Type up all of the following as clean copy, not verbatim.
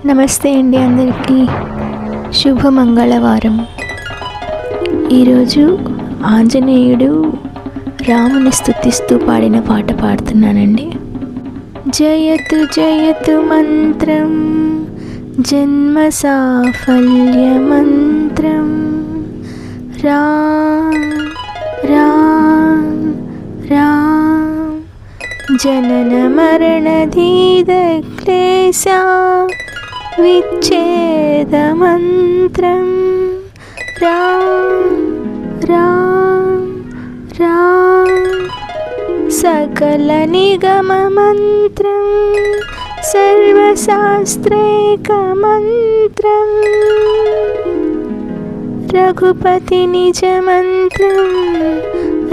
నమస్తే అండి అందరికీ. శుభ మంగళవారం. ఈరోజు ఆంజనేయుడు రాముని స్తుతిస్తూ పాడిన పాట పాడుతున్నానండి. జయతు జయతు మంత్రం జన్మ సాఫల్య మంత్రం రామ్ రామ్ రామ్ జనన మరణ ధీద క్లేశ విచ్ఛేద మంత్రం రామ్ రామ్ రామ్ సకల నిగమ మంత్రం సర్వశాస్త్రైక మంత్రం రఘుపతి నిజ మంత్రం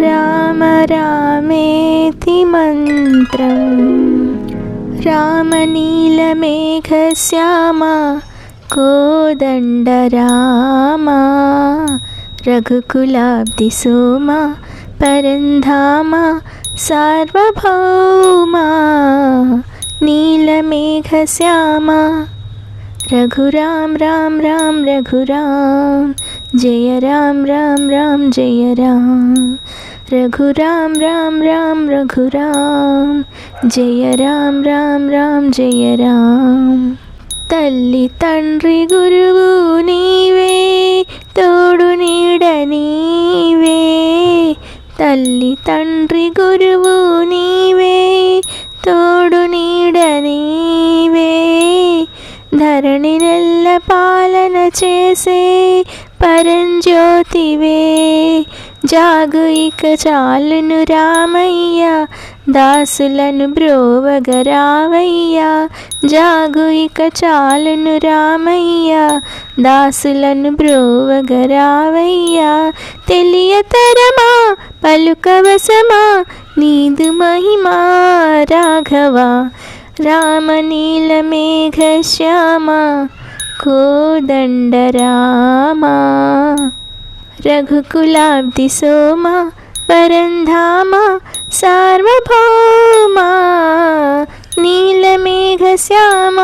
రామ రామేతి మంత్రం రామనీలమేఘశ్యామ కోదండ రామ రఘుకులాబ్ధి సోమ పరంధామ సార్వభౌమ నీలమేఘశ్యామ రఘురామ్ రామ్ రామ్ రఘురామ్ జయ రామ్ రామ్ రామ్ జయ రామ్ రఘురామ్ రామ్ రామ్ రఘురామ్ జయ రామ్ రామ్ రామ్ జయ రామ్. తల్లి తండ్రి గురువు నీవే తోడు నీడ నీవే, తల్లి తండ్రి గురువు నీవే తోడు నీడ నీవే, ధరణి నెల్ల పాలన చేసే పరంజ్యోతివే, జాగు ఇక చాలును రామయ్య దాసులను బ్రోవగరావయ్య, జాగు ఇక చాలును రామయ్య దాసులను బ్రోవగరావయ్య, తెలియతరమా పలుకవసమా నీదు మహిమా రాఘవ, రామనీలమేఘశ్యామ కోదండ రామ రఘుకులాబ్ధి సోమ పరంధామ సార్వభౌమ నీలమేఘశ్యామ.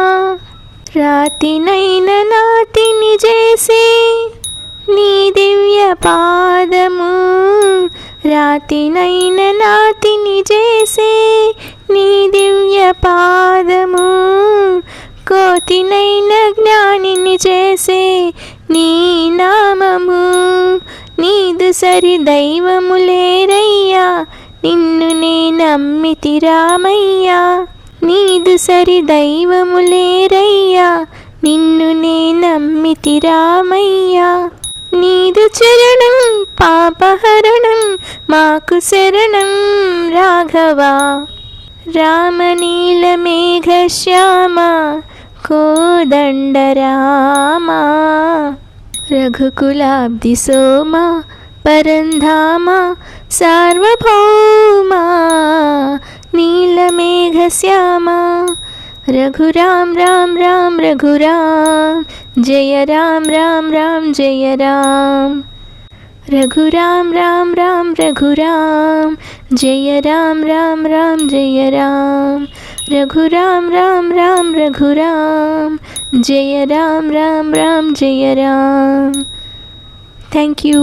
రాతినైన నాతిని చేసే నీ దివ్య పాదము, రాతినైన నాతిని చేసే నీ దివ్య పాదము, కోతినైన జ్ఞానిని చేసే నీ నామము, నీదు సరి దైవము లేరయ్యా నిన్ను నే నమ్మితి రామయ్యా, నీదు సరి దైవము లేరయ్యా నిన్ను నే నమ్మితి రామయ్యా, నీదు చరణం పాపహరణం మాకు శరణం రాఘవ, రామనీలమేఘశ్యామ కోదండ రామ రఘుకులాబ్ధి సోమ పరంధామ సార్వభౌమ నీలమేఘశ్యామ రఘురామ్ రామ్ రామ్ రఘురామ్ జయ రామ్ రామ్ రామ్ జయ రామ్ రఘురామ్ రామ్ రామ్ రఘురామ్ జయ రామ్ రామ్ రామ్ జయ రామ్ రఘురామ్ రామ్ రామ్ రఘురామ్ జయ రామ్ రామ్ రామ్ జయ రామ్. Thank you.